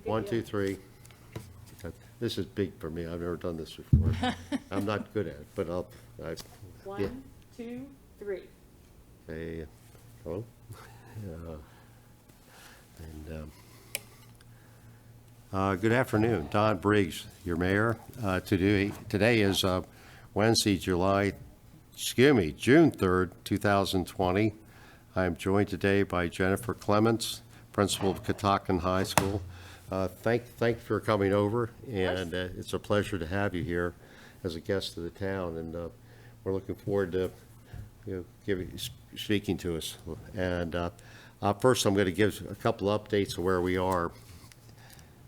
1, 2, 3. Okay. This is big for me. I've never done this before. I'm not good at it, but yeah. 1, 2, 3. Say hello. Good afternoon. Don Briggs, your mayor. Today is Wednesday, June 3rd, 2020. I'm joined today by Jennifer Clements, principal of Catoctin High School. Thank you for coming over, and it's a pleasure to have you here as a guest of the town, and we're looking forward to speaking to us. And first, I'm going to give a couple updates of where we are.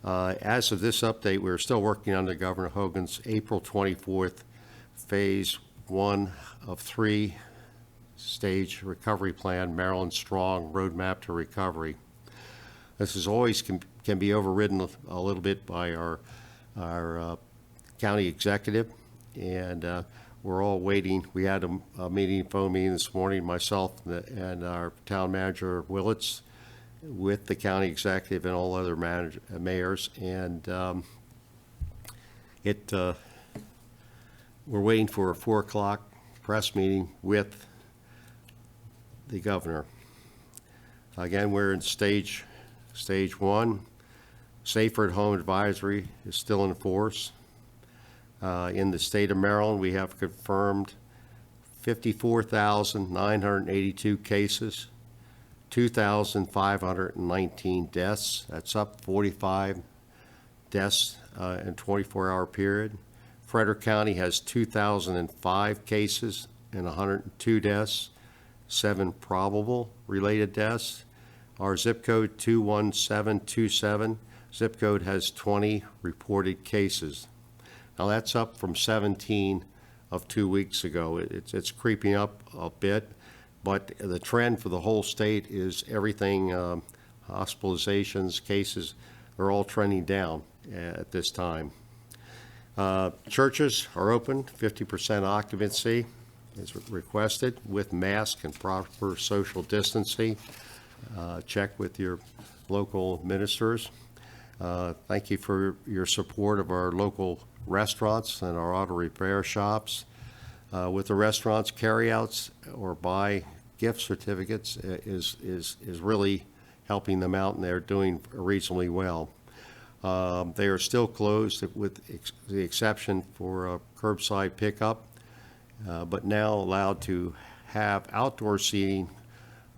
As of this update, we're still working under Governor Hogan's April 24th Phase 1 of 3 stage recovery plan, Maryland Strong Roadmap to Recovery. This is always can be overridden a little bit by our county executive, and we're all waiting. We had a phone meeting this morning, myself and our town manager Willits, with the county executive and all other mayors, and we're waiting for a 4 o'clock press meeting with the governor. Again, we're in stage 1. Safer at Home advisory is still in force. In the state of Maryland, we have confirmed 54,982 cases, 2,519 deaths. That's up 45 deaths in a 24-hour period. Frederick County has 2,005 cases and 102 deaths, 7 probable related deaths. Our zip code 21727 zip code has 20 reported cases. Now that's up from 17 of 2 weeks ago. It's creeping up a bit, but the trend for the whole state is everything, hospitalizations, cases, are all trending down at this time. Churches are open, 50% occupancy is requested with mask and proper social distancing. Check with your local ministers. Thank you for your support of our local restaurants and our auto repair shops. With the restaurants, carryouts or buy gift certificates is really helping them out, and they're doing reasonably well. They are still closed with the exception for curbside pickup, but now allowed to have outdoor seating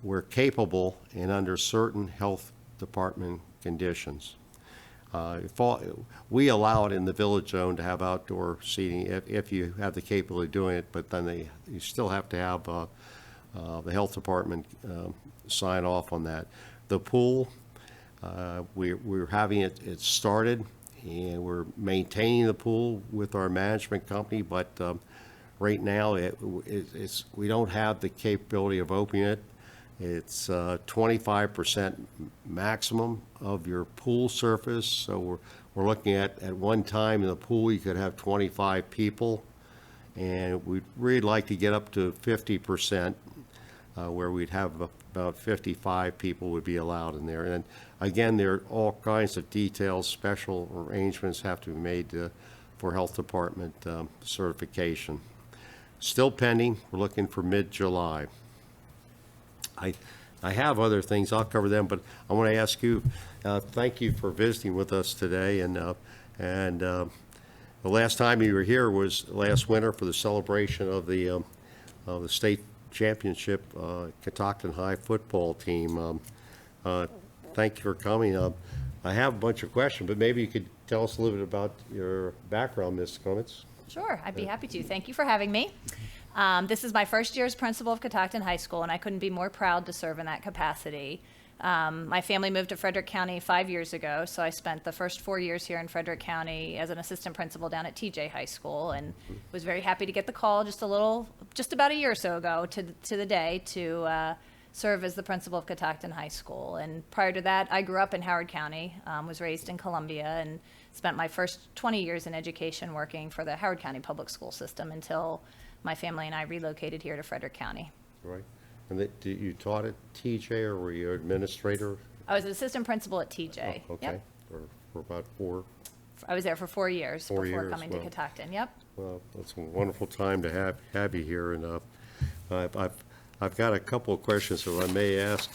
where capable and under certain health department conditions. We allow it in the village zone to have outdoor seating if you have the capability of doing it, but then you still have to have the health department sign off on that. The pool, we're having it started, and we're maintaining the pool with our management company, but right now we don't have the capability of opening it. It's 25% maximum of your pool surface, so we're looking at one time in the pool you could have 25 people, and we'd really like to get up to 50%, where we'd have about 55 people would be allowed in there. And again, there are all kinds of details, special arrangements have to be made for health department certification. Still pending. We're looking for mid-July. I have other things, I'll cover them, but I want to ask you, thank you for visiting with us today, and the last time you were here was last winter for the celebration of the state championship Catoctin High football team. Thank you for coming. I have a bunch of questions, but maybe you could tell us a little bit about your background, Ms. Clements. Sure, I'd be happy to. Thank you for having me. This is my first year as principal of Catoctin High School, and I couldn't be more proud to serve in that capacity. My family moved to Frederick County 5 years ago, so I spent the first 4 years here in Frederick County as an assistant principal down at TJ High School, and was very happy to get the call just about a year or so ago to the day to serve as the principal of Catoctin High School. And prior to that, I grew up in Howard County, was raised in Columbia, and spent my first 20 years in education working for the Howard County public school system until my family and I relocated here to Frederick County. Right. And you taught at TJ, or were you an administrator? I was an assistant principal at TJ. Oh, okay. Yep. or for about four? I was there for 4 years 4 before years, coming to wow. Catoctin. Yep. Well, it's a wonderful time to have you here, and I've got a couple of questions, if I may ask.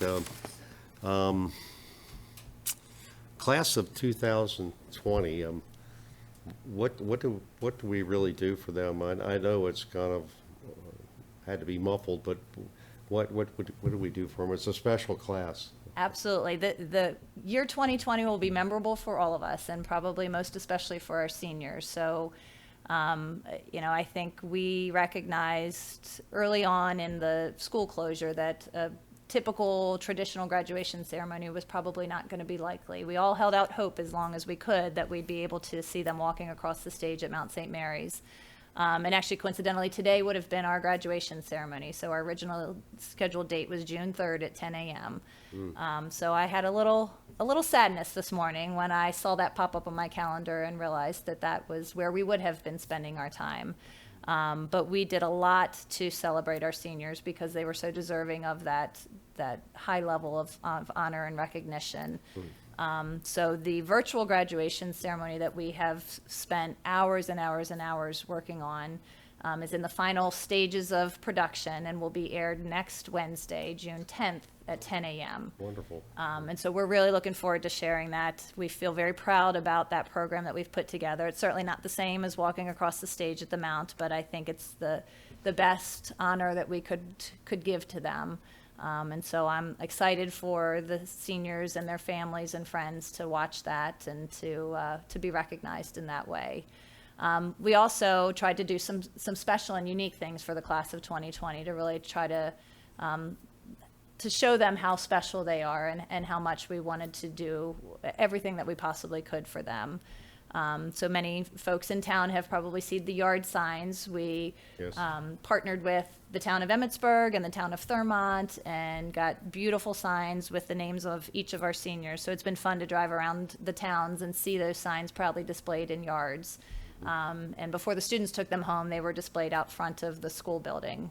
Class of 2020, what do we really do for them? I know it's kind of had to be muffled, but what do we do for them? It's a special class. Absolutely. The year 2020 will be memorable for all of us, and probably most especially for our seniors. So, I think we recognized early on in the school closure that a typical traditional graduation ceremony was probably not going to be likely. We all held out hope as long as we could that we'd be able to see them walking across the stage at Mount St. Mary's. And actually, coincidentally, today would have been our graduation ceremony. So our original scheduled date was June 3rd at 10 a.m. So I had a little sadness this morning when I saw that pop up on my calendar and realized that that was where we would have been spending our time. But we did a lot to celebrate our seniors because they were so deserving of that high level of honor and recognition. So the virtual graduation ceremony that we have spent hours and hours and hours working on is in the final stages of production and will be aired next Wednesday, June 10th at 10 a.m. Wonderful. And so we're really looking forward to sharing that. We feel very proud about that program that we've put together. It's certainly not the same as walking across the stage at the Mount, but I think it's the best honor that we could give to them. And so I'm excited for the seniors and their families and friends to watch that and to be recognized in that way. We also tried to do some special and unique things for the class of 2020 to really try to show them how special they are and how much we wanted to do everything that we possibly could for them. So many folks in town have probably seen the yard signs. We Yes. Partnered with the Town of Emmitsburg and the Town of Thurmont and got beautiful signs with the names of each of our seniors. So it's been fun to drive around the towns and see those signs proudly displayed in yards. And before the students took them home, they were displayed out front of the school building,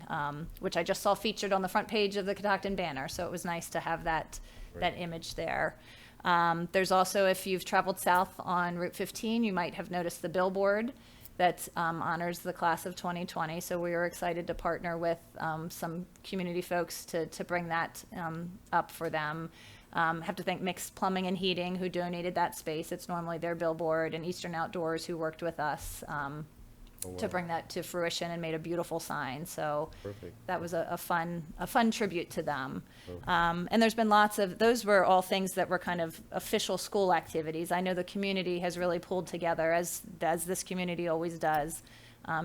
which I just saw featured on the front page of the Catoctin banner. So it was nice to have that image there. There's also, if you've traveled south on Route 15, you might have noticed the billboard that honors the class of 2020. So we were excited to partner with some community folks to bring that up for them. Have to thank Mixed Plumbing and Heating, who donated that space. It's normally their billboard, and Eastern Outdoors, who worked with us to bring that to fruition and made a beautiful sign. So Perfect. that was a fun tribute to them. And there's been lots of, those were all things that were kind of official school activities. I know the community has really pulled together, as this community always does,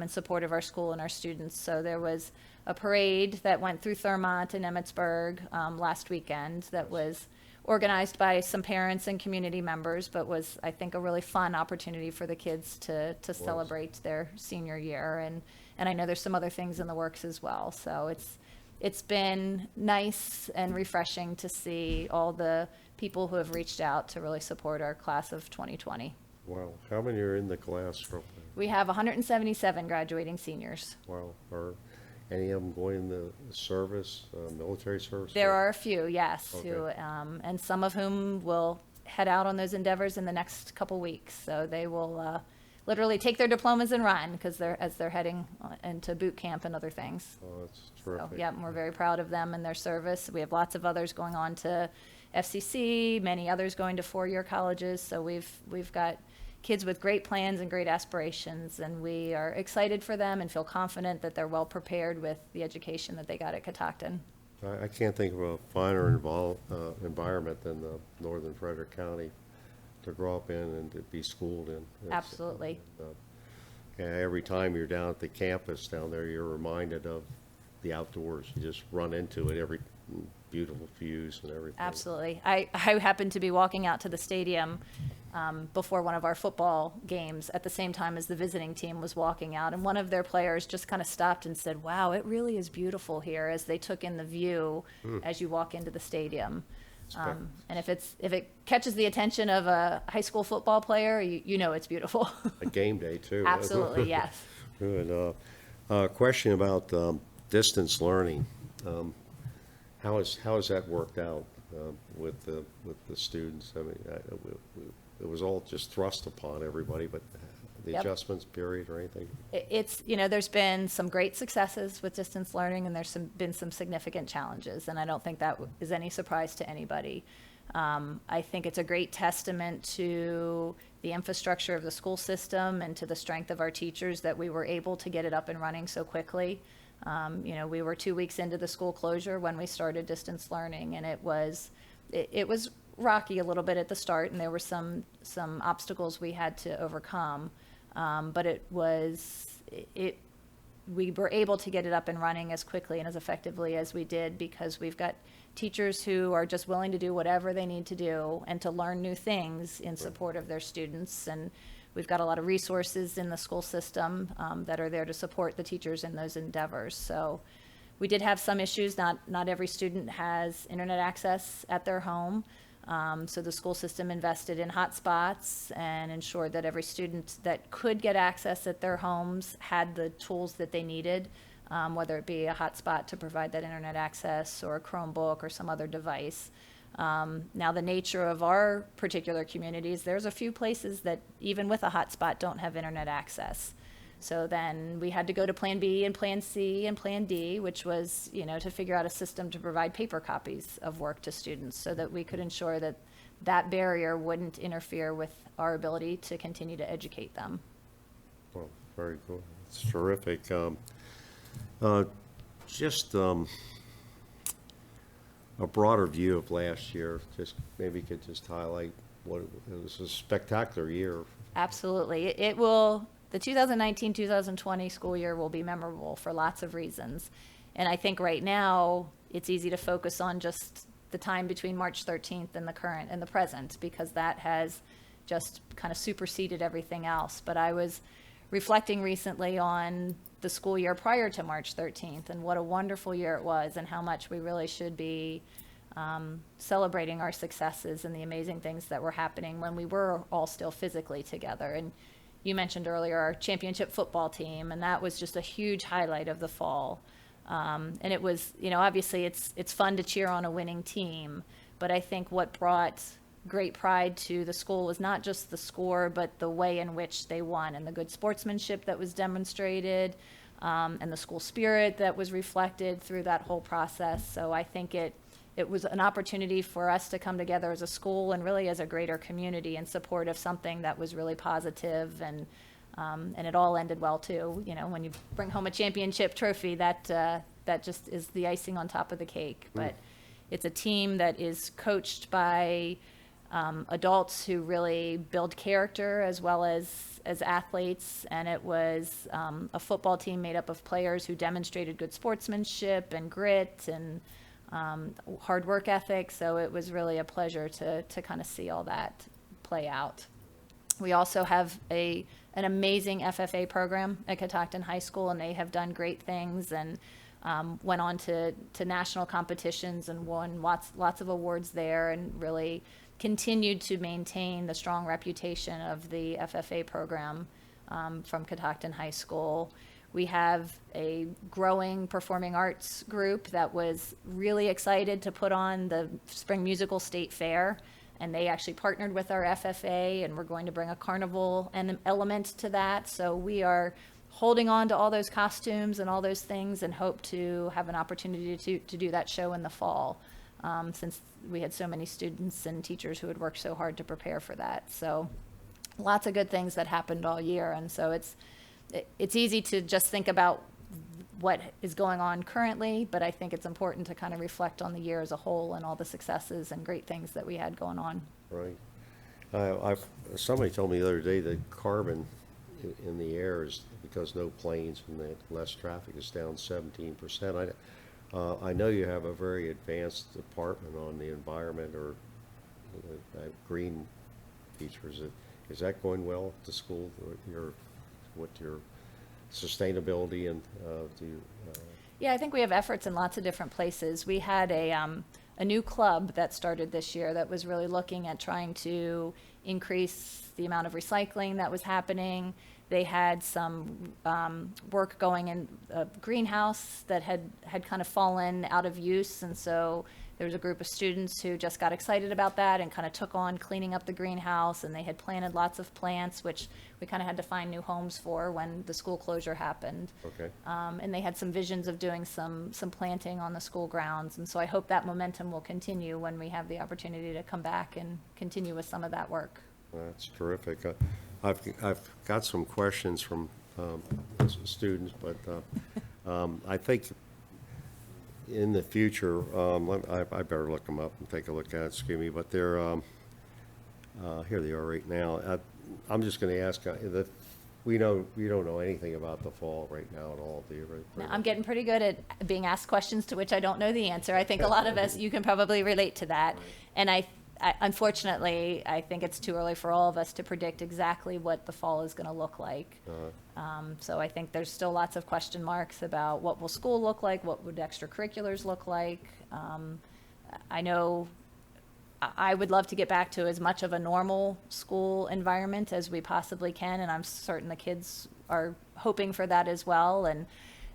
in support of our school and our students. So there was a parade that went through Thurmont and Emmitsburg last weekend that was organized by some parents and community members, but was, I think, a really fun opportunity for the kids to celebrate their senior year. And I know there's some other things in the works as well. So it's been nice and refreshing to see all the people who have reached out to really support our class of 2020. Wow. How many are in the class? We have 177 graduating seniors. Wow. Are any of them going in the service, military service? There are a few, yes, Okay. who, and some of whom will head out on those endeavors in the next couple weeks. So they will literally take their diplomas and run because they're heading into boot camp and other things. Oh, that's So, terrific. yeah, we're very proud of them and their service. We have lots of others going on to FCC, many others going to four-year colleges. So we've got kids with great plans and great aspirations, and we are excited for them and feel confident that they're well prepared with the education that they got at Catoctin. I can't think of a finer environment than the northern Frederick County to grow up in and to be schooled in. Absolutely. Every time you're down at the campus down there, you're reminded of the outdoors. You just run into it, every beautiful views and everything. Absolutely. I happened to be walking out to the stadium before one of our football games at the same time as the visiting team was walking out, and one of their players just kind of stopped and said, "Wow, it really is beautiful here," as they took in the view as you walk into the stadium. And if it catches the attention of a high school football player, you know it's beautiful. A game day, too. Absolutely, yes. Good. Question about distance learning. How has that worked out with the students? I mean, it was all just thrust upon everybody, but the Yep. adjustments period or anything? It's, there's been some great successes with distance learning, and been some significant challenges, and I don't think that is any surprise to anybody. I think it's a great testament to the infrastructure of the school system and to the strength of our teachers that we were able to get it up and running so quickly. We were 2 weeks into the school closure when we started distance learning, and it was rocky a little bit at the start, and there were some obstacles we had to overcome. But we were able to get it up and running as quickly and as effectively as we did because we've got teachers who are just willing to do whatever they need to do and to learn new things in support of their students. And we've got a lot of resources in the school system that are there to support the teachers in those endeavors. So we did have some issues. Not every student has internet access at their home. So the school system invested in hotspots and ensured that every student that could get access at their homes had the tools that they needed, whether it be a hotspot to provide that internet access or a Chromebook or some other device. Now, the nature of our particular communities, there's a few places that even with a hotspot don't have internet access. So then we had to go to Plan B and Plan C and Plan D, which was, to figure out a system to provide paper copies of work to students so that we could ensure that that barrier wouldn't interfere with our ability to continue to educate them. Well, very cool. It's terrific. Just a broader view of last year, just maybe you could just highlight what it was a spectacular year. Absolutely. The 2019-2020 school year will be memorable for lots of reasons. And I think right now it's easy to focus on just the time between March 13th and the current and the present, because that has just kind of superseded everything else. But I was reflecting recently on the school year prior to March 13th and what a wonderful year it was and how much we really should be celebrating our successes and the amazing things that were happening when we were all still physically together. And you mentioned earlier our championship football team, and that was just a huge highlight of the fall. And it was, obviously it's fun to cheer on a winning team, but I think what brought great pride to the school was not just the score, but the way in which they won and the good sportsmanship that was demonstrated, and the school spirit that was reflected through that whole process. So I think it was an opportunity for us to come together as a school and really as a greater community in support of something that was really positive, and it all ended well too. When you bring home a championship trophy, that just is the icing on top of the cake. But it's a team that is coached by adults who really build character as well as athletes, and it was a football team made up of players who demonstrated good sportsmanship and grit and hard work ethic. So it was really a pleasure to kind of see all that play out. We also have an amazing FFA program at Catoctin High School, and they have done great things and went on to national competitions and won lots of awards there, and really continued to maintain the strong reputation of the FFA program from Catoctin High School. We have a growing performing arts group that was really excited to put on the Spring Musical State Fair, and they actually partnered with our FFA, and we're going to bring a carnival element to that. So we are holding on to all those costumes and all those things and hope to have an opportunity to do that show in the fall, since we had so many students and teachers who had worked so hard to prepare for that. So lots of good things that happened all year. And so it's easy to just think about what is going on currently, but I think it's important to kind of reflect on the year as a whole and all the successes and great things that we had going on. Right. Somebody told me the other day that carbon in the air is, because no planes and less traffic, is down 17%. I know you have a very advanced department on the environment or green features. Is that going well at the school? What your sustainability and Yeah, I think we have efforts in lots of different places. We had a new club that started this year that was really looking at trying to increase the amount of recycling that was happening. They had some work going in a greenhouse that had kind of fallen out of use, and so there was a group of students who just got excited about that and kind of took on cleaning up the greenhouse, and they had planted lots of plants, which we kind of had to find new homes for when the school closure happened. Okay. And they had some visions of doing some planting on the school grounds, and so I hope that momentum will continue when we have the opportunity to come back and continue with some of that work. That's terrific. I've got some questions from students, but I think in the future, I better look them up and take a look at it, excuse me, but they're, here they are right now. I'm just going to ask, we don't know anything about the fall right now at all, do you? Now, I'm getting pretty good at being asked questions to which I don't know the answer. I think a lot of us, you can probably relate to that. And unfortunately, I think it's too early for all of us to predict exactly what the fall is going to look like. So I think there's still lots of question marks about what will school look like, what would extracurriculars look like. I know I would love to get back to as much of a normal school environment as we possibly can, and I'm certain the kids are hoping for that as well. And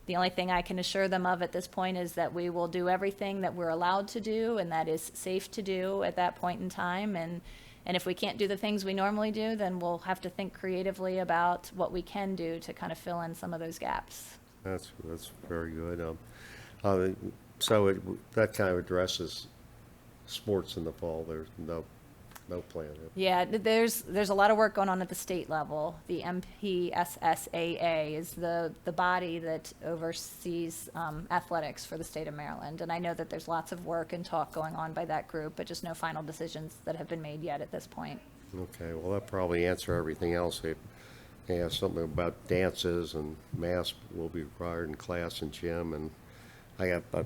the only thing I can assure them of at this point is that we will do everything that we're allowed to do and that is safe to do at that point in time. And if we can't do the things we normally do, then we'll have to think creatively about what we can do to kind of fill in some of those gaps. That's very good. So that kind of addresses sports in the fall. There's no plan. Yeah, there's a lot of work going on at the state level. The MPSSAA is the body that oversees athletics for the state of Maryland. And I know that there's lots of work and talk going on by that group, but just no final decisions that have been made yet at this point. Okay, well, that probably answer everything else. They have something about dances and masks will be required in class and gym. And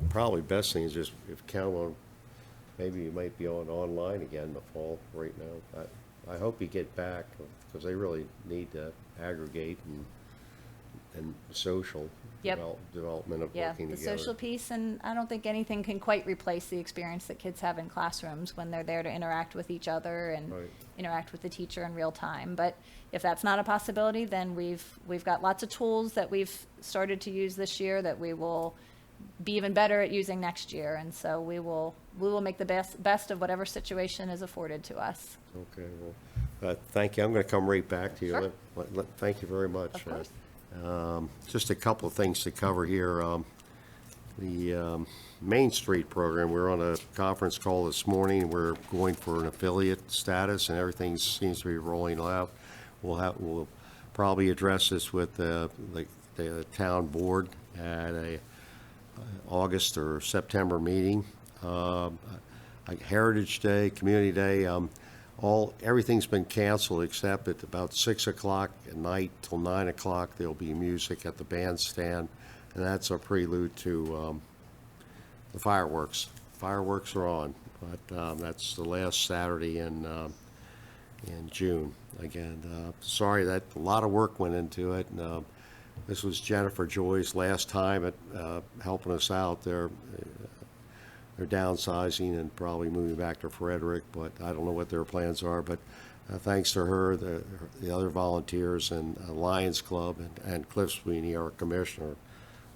probably best thing is just if count on, maybe you might be online again in the fall right now. I hope you get back because they really need to aggregate and social development of working the together. social piece, and I don't think anything can quite replace the experience that kids have in classrooms when they're there to interact with each other and interact with the teacher in real time. But if that's not a possibility, then we've got lots of tools that we've started to use this year that we will be even better at using next year, and so we will make the best of whatever situation is afforded to us. Okay, well, thank you. I'm going to come right back to you. Sure. Thank you very much. Of course. Just a couple of things to cover here. The Main Street program, we're on a conference call this morning. We're going for an affiliate status, and everything seems to be rolling out. We'll probably address this with the town board at a August or September meeting. Like Heritage Day, Community Day, everything's been canceled except at about 6 o'clock at night till 9 o'clock. There'll be music at the bandstand, and that's a prelude to the fireworks. Fireworks are on, but that's the last Saturday in June. Again, sorry that a lot of work went into it. And, this was Jennifer Joy's last time at helping us out. They're downsizing and probably moving back to Frederick, but I don't know what their plans are. But thanks to her, the other volunteers and Lions Club and Cliff Sweeney, our commissioner,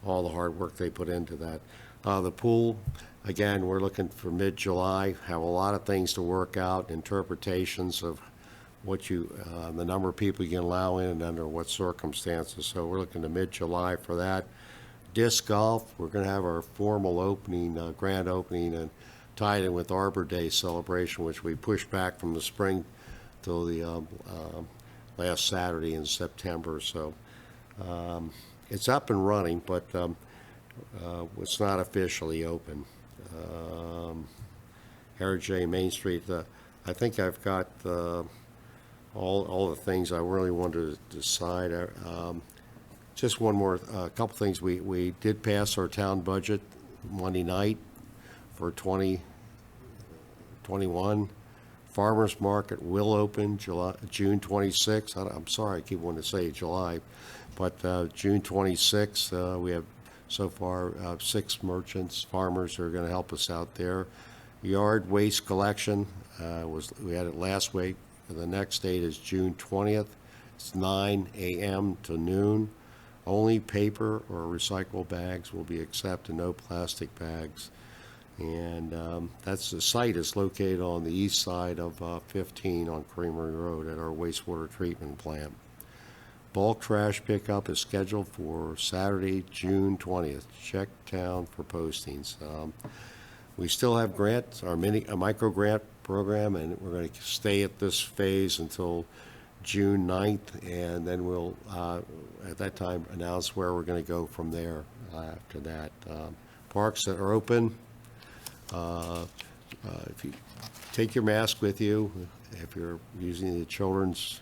all the hard work they put into that. The pool, again, we're looking for mid-July. Have a lot of things to work out, interpretations of what the number of people you can allow in and under what circumstances. So we're looking to mid-July for that. Disc golf, we're going to have our formal opening, grand opening, and tied in with Arbor Day celebration, which we pushed back from the spring till the last Saturday in September. So it's up and running, but it's not officially open. Heritage Day, Main Street, I think I've got all the things I really wanted to decide. Just one more, couple things. We did pass our town budget Monday night for 2021. Farmers Market will open June 26th. I'm sorry, I keep wanting to say July, but June 26th, we have so far 6 merchants, farmers who are going to help us out there. Yard waste collection, we had it last week. The next date is June 20th. It's 9 a.m. to noon. Only paper or recyclable bags will be accepted, no plastic bags. And that's the site is located on the east side of 15 on Creamery Road at our wastewater treatment plant. Bulk trash pickup is scheduled for Saturday, June 20th. Check town for postings. We still have grants, our micro grant program, and we're going to stay at this phase until June 9th, and then we'll, at that time, announce where we're going to go from there after that. Parks that are open, if you take your mask with you, if you're using the children's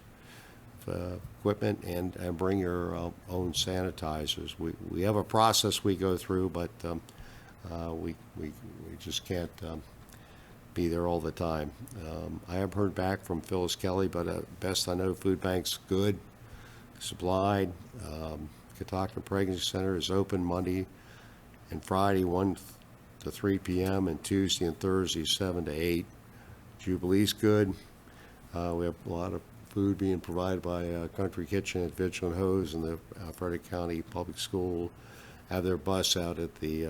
equipment, and bring your own sanitizers. We have a process we go through, but we just can't be there all the time. I haven't heard back from Phyllis Kelly, but best I know, food bank's good, supplied. Catoctin Pregnancy Center is open Monday and Friday 1 to 3 p.m. and Tuesday and Thursday 7 to 8. Jubilee's good. We have a lot of food being provided by Country Kitchen at Vigilant Hose, and the Frederick County Public School have their bus out at the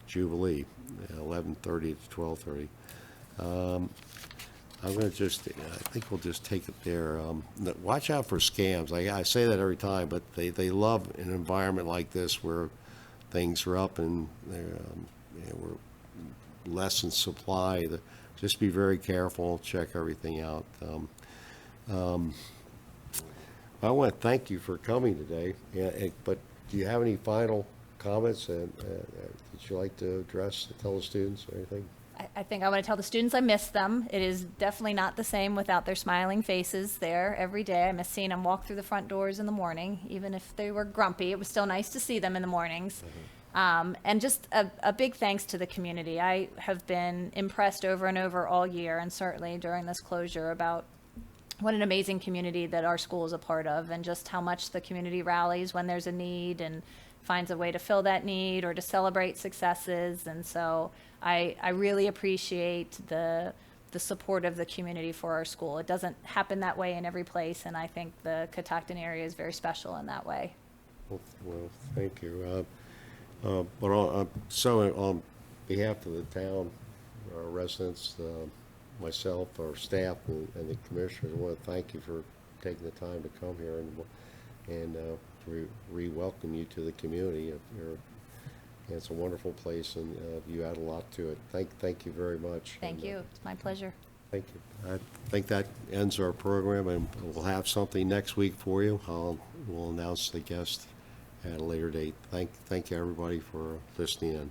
Jubilee, 11:30 to 12:30. I'm going to just, I think we'll just take it there. Watch out for scams. I say that every time, but they love an environment like this where things are up and we're less in supply. Just be very careful, check everything out. I want to thank you for coming today, but do you have any final comments that you'd like to address, to tell the students or anything? I think I want to tell the students I miss them. It is definitely not the same without their smiling faces there every day. I miss seeing them walk through the front doors in the morning. Even if they were grumpy, it was still nice to see them in the mornings. And just a big thanks to the community. I have been impressed over and over all year, and certainly during this closure, about what an amazing community that our school is a part of, and just how much the community rallies when there's a need and finds a way to fill that need or to celebrate successes. And so I really appreciate the support of the community for our school. It doesn't happen that way in every place, and I think the Catoctin area is very special in that way. Well, thank you. But on behalf of the town, our residents, myself, our staff, and the commissioners, I want to thank you for taking the time to come here and re-welcome you to the community. It's a wonderful place, and you add a lot to it. Thank you very much. Thank you. It's my pleasure. Thank you. I think that ends our program, and we'll have something next week for you. We'll announce the guest at a later date. Thank you, everybody, for listening in.